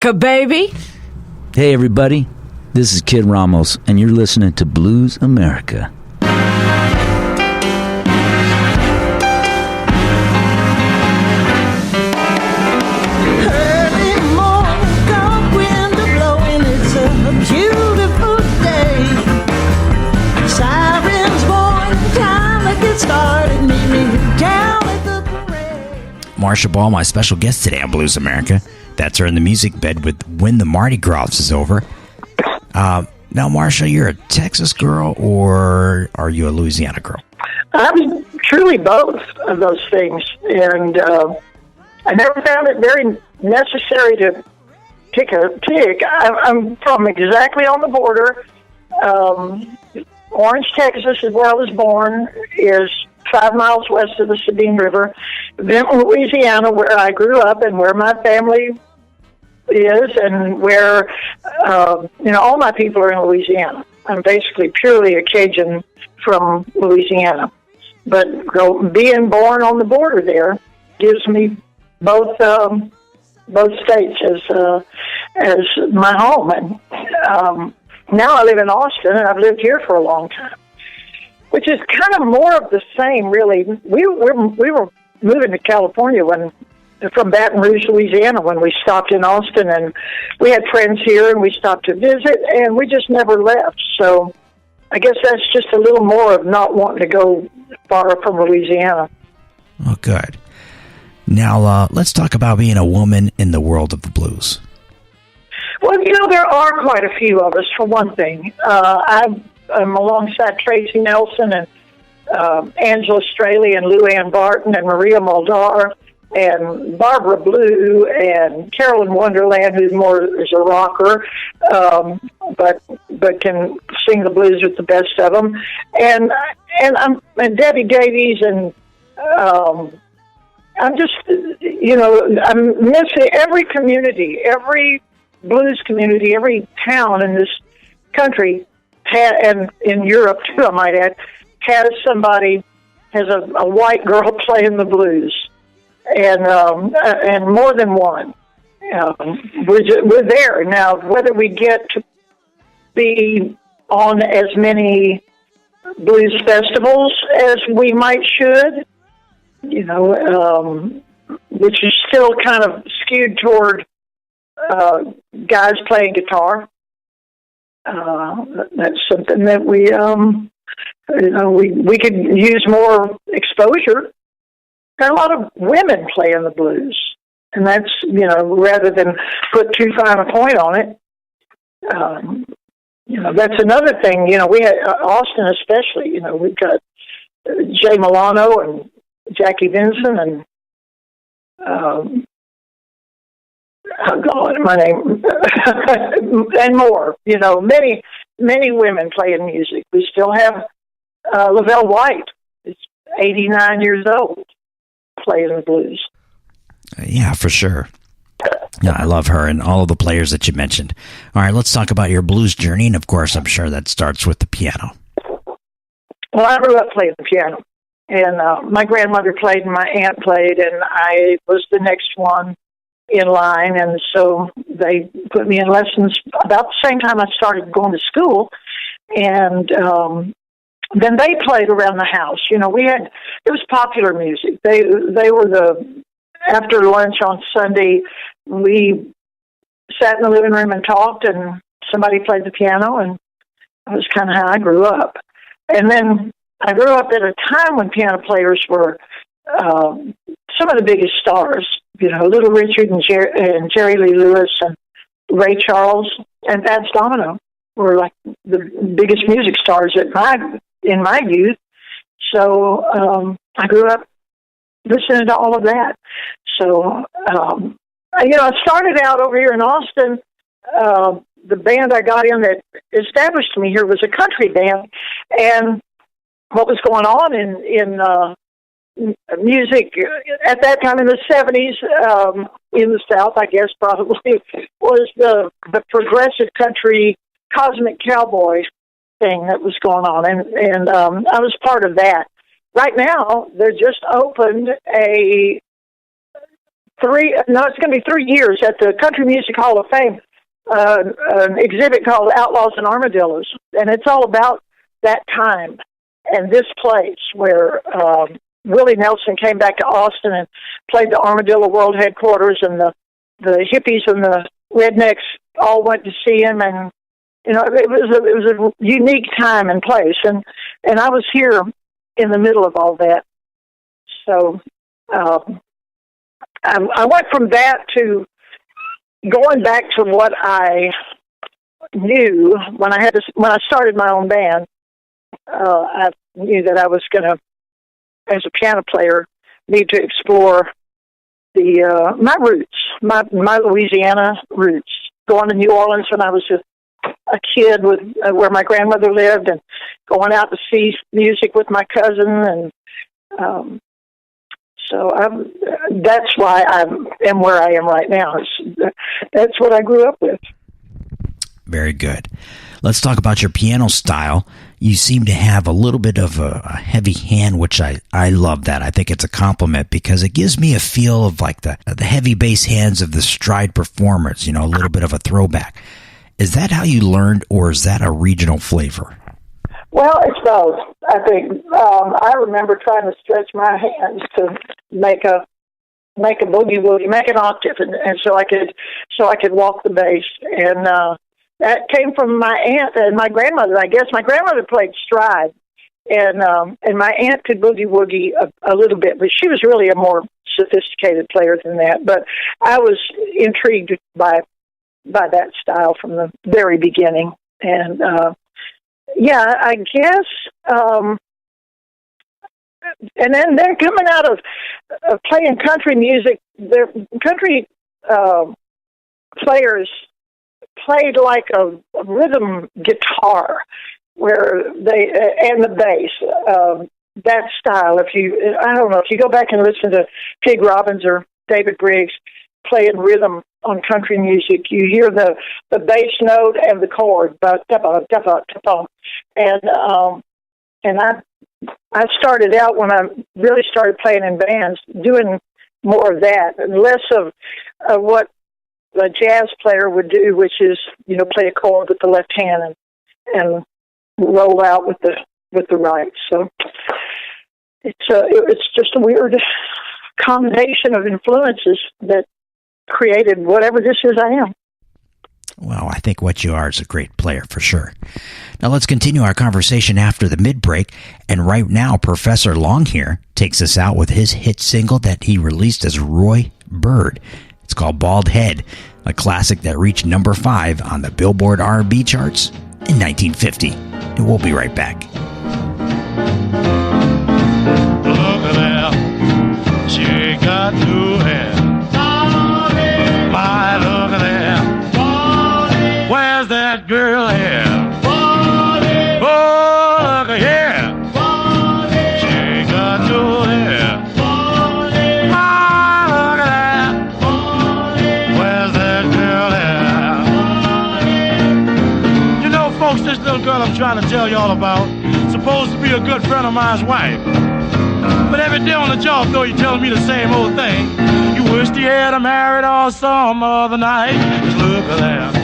Baby. Hey everybody, this is Kid Ramos, and you're listening to Blues America. Early morning, cold wind blowing, it's a beautiful day. Sirens blowing, time to get started, meet me down at the parade. Marcia Ball, my special guest today on Blues America. That's her in the music bed with When the Mardi Gras is Over. Now, Marcia, you're a Texas girl or are you a Louisiana girl? I'm truly both of those things, and I never found it very necessary to pick a pick. I'm from exactly on the border. Orange, Texas is where I was born, is 5 miles west of the Sabine River. Benton, Louisiana, where I grew up and where my family is, and where all my people are in Louisiana. I'm basically purely a Cajun from Louisiana, but being born on the border there gives me both states as my home. And now I live in Austin, and I've lived here for a long time, which is kind of more of the same, really. We were moving to California from Baton Rouge, Louisiana, when we stopped in Austin, and we had friends here, and we stopped to visit, and we just never left. So I guess that's just a little more of not wanting to go far from Louisiana. Oh, good. Now, let's talk about being a woman in the world of the blues. Well, there are quite a few of us, for one thing. I'm alongside Tracy Nelson and Angela Straley and Lou Ann Barton and Maria Muldaur and Barbara Blue and Carolyn Wonderland, who's more is a rocker, but can sing the blues with the best of them, and Debbie Davies, and I'm just I'm missing every community, every blues community, every town in this country and in Europe too, I might add, has a white girl playing the blues. And more than one. We're there now. Whether we get to be on as many blues festivals as we should, which is still kind of skewed toward guys playing guitar. That's something that we could use more exposure. There are a lot of women playing the blues, and that's, rather than put too fine a point on it, that's another thing. We had Austin especially, we've got Jay Milano and Jackie Vinson and, my name, and more, many, many women playing music. We still have Lavelle White, is 89 years old. Playing the blues. Yeah, for sure. Yeah, I love her and all of the players that you mentioned. All right, let's talk about your blues journey, and of course, I'm sure that starts with the piano. Well, I grew up playing the piano, and my grandmother played, and my aunt played, and I was the next one in line, and so they put me in lessons about the same time I started going to school, and then they played around the house. It was popular music. They were after lunch on Sunday, we sat in the living room and talked, and somebody played the piano, and that was kind of how I grew up. And then I grew up at a time when piano players were some of the biggest stars, Little Richard and Jerry Lee Lewis and Ray Charles and Fats Domino were like the biggest music stars in my youth. So I grew up listening to all of that. So, I started out over here in Austin. The band I got in that established me here was a country band. And what was going on in music at that time in the 70s in the South, I guess, probably, was the progressive country cosmic cowboy thing that was going on, and I was part of that. Right now, they just opened a it's going to be 3 years at the Country Music Hall of Fame, an exhibit called Outlaws and Armadillos. And it's all about that time and this place where Willie Nelson came back to Austin and played the Armadillo World Headquarters, and the hippies and the rednecks all went to see him. And, you know, it was a unique time and place. And I was here in the middle of all that. So I went from that to going back to what I knew when I started my own band. I knew that I was going to, as a piano player, need to explore my roots, my Louisiana roots. Going to New Orleans when I was a kid, with where my grandmother lived, and going out to see music with my cousin, and so that's why I am where I am right now. That's what I grew up with. Very good. Let's talk about your piano style. You seem to have a little bit of a heavy hand, which I love that. I think it's a compliment because it gives me a feel of like the heavy bass hands of the stride performers, you know, a little bit of a throwback. Is that how you learned, or is that a regional flavor? Well, it's both, I think. I remember trying to stretch my hands to make a boogie woogie, make an octave, and so I could walk the bass. And that came from my aunt and my grandmother. I guess my grandmother played stride, and my aunt could boogie woogie a little bit, but she was really a more sophisticated player than that. But I was intrigued by that style from the very beginning, and yeah, I guess. And then coming out of playing country music, the country players played like a rhythm guitar, where and the bass. That style. I don't know, if you go back and listen to Pig Robbins or David Briggs playing rhythm on country music, you hear the bass note and the chord, and I started out, when I really started playing in bands, doing more of that and less of what a jazz player would do, which is, you know, play a chord with the left hand and roll out with the right. So it's just a weird combination of influences that created whatever this is I am. Well, I think what you are is a great player for sure. Now let's continue our conversation after the mid-break. And right now, Professor Long here takes us out with his hit single that he released as Roy Bird. It's called Bald Head, a classic that reached number 5 on the Billboard R&B charts in 1950. And we'll be right back. Look at that, she got new hair. My, look at that. Where's that girl here? Oh, look at here. She got new hair. My, look at that. Where's that girl here? You know, folks, this little girl I'm trying to tell y'all about is supposed to be a good friend of mine's wife. But every day on the job, though, you're telling me the same old thing. You wish you had her married or some other night. Just look at that.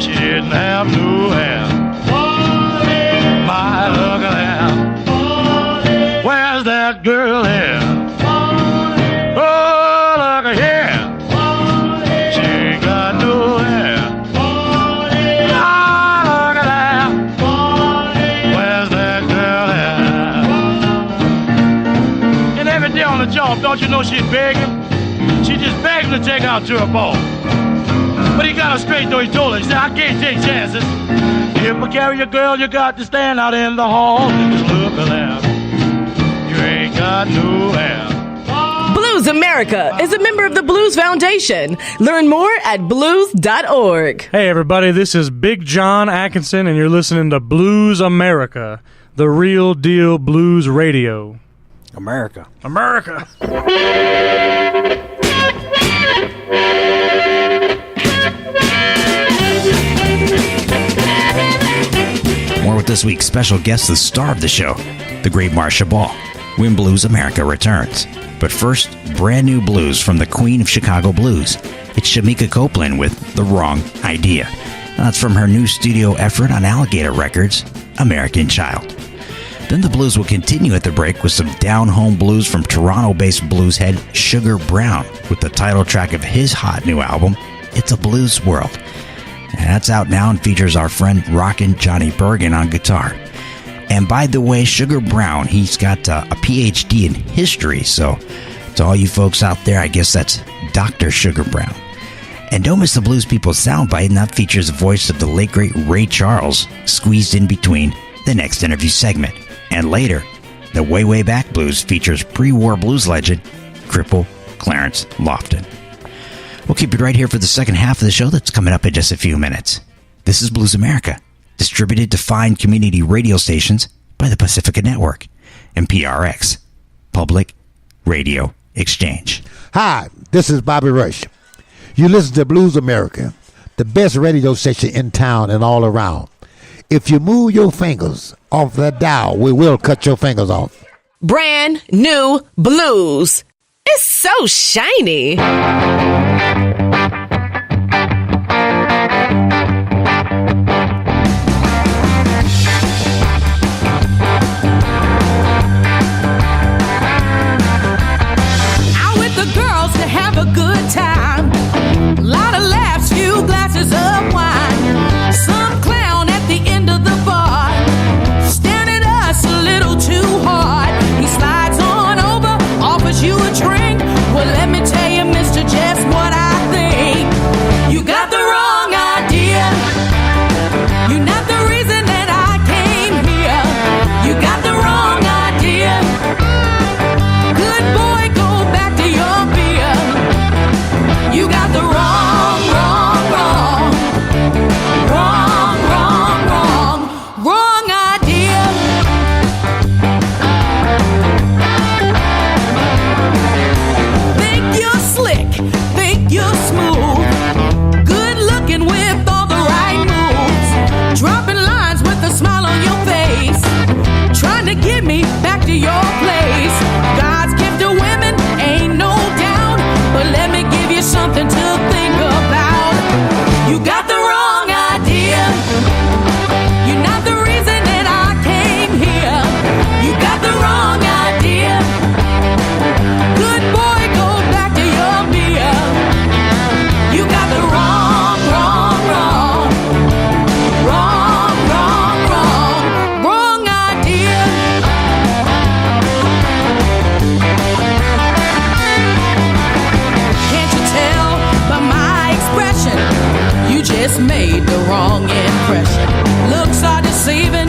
She didn't have no hair. My, look at that. Where's that girl here? Oh, look at here. She got no hair. Ah, look at that. Where's that girl here? And every day on the job, don't you know she's begging? She just begged him to take out to a ball. But he got her straight, though. He told her, he said, I can't take chances. If I carry a girl, you got to stand out in the hall. Just look at that. You ain't got no hair. Blues America is a member of the Blues Foundation. Learn more at blues.org. Hey, everybody, this is Big John Atkinson, and you're listening to Blues America, the real deal blues radio. America. America. More with this week's special guest, the star of the show, the great Marcia Ball, when Blues America returns. But But first, brand new blues from the Queen of Chicago Blues. It's Shamika Copeland with The Wrong Idea. That's from her new studio effort on Alligator Records, American Child. Then the blues will continue at the break with some down-home blues from Toronto-based blues head Sugar Brown with the title track of his hot new album, It's a Blues World. And that's out now and features our friend Rockin' Johnny Bergen on guitar. And by the way, Sugar Brown, he's got a PhD in history, so to all you folks out there, I guess that's Dr. Sugar Brown. And don't miss the Blues People soundbite, and that features the voice of the late great Ray Charles squeezed in between the next interview segment. And later, the Way Way Back Blues features pre-war blues legend Cripple Clarence Lofton. We'll keep it right here for the second half of the show that's coming up in just a few minutes. This is Blues America, distributed to fine community radio stations by the Pacifica Network and PRX, Public Radio Exchange. Hi, this is Bobby Rush. You listen to Blues America, the best radio station in town and all around. If you move your fingers off that dial, we will cut your fingers off. Brand new blues. It's so shiny. Out with the girls to have a good time. A lot of laughs, few glasses of wine. Some clown at the end of the bar, staring at us a little too hard. He slides on over, offers you a drink. Well, let me tell you, mister, just what I think. You got the wrong idea. You're not the reason that I came here. You got the wrong idea. Good boy, go back to your beer. You got the wrong, wrong, wrong. Wrong, wrong, wrong. Wrong idea. Think you're slick, think you're smooth, good looking with all the right moves, dropping lines with a smile on your face, trying to get me back to your place. God's gift to women, ain't no doubt, but let me give you something to think about. You got the wrong idea. You're not the reason that I came here. You got the wrong idea. Good boy, go back to your beer. You got the wrong, wrong, wrong. Wrong, wrong, wrong. Wrong idea. Can't you tell by my expression? You just made the wrong impression. Looks are deceiving,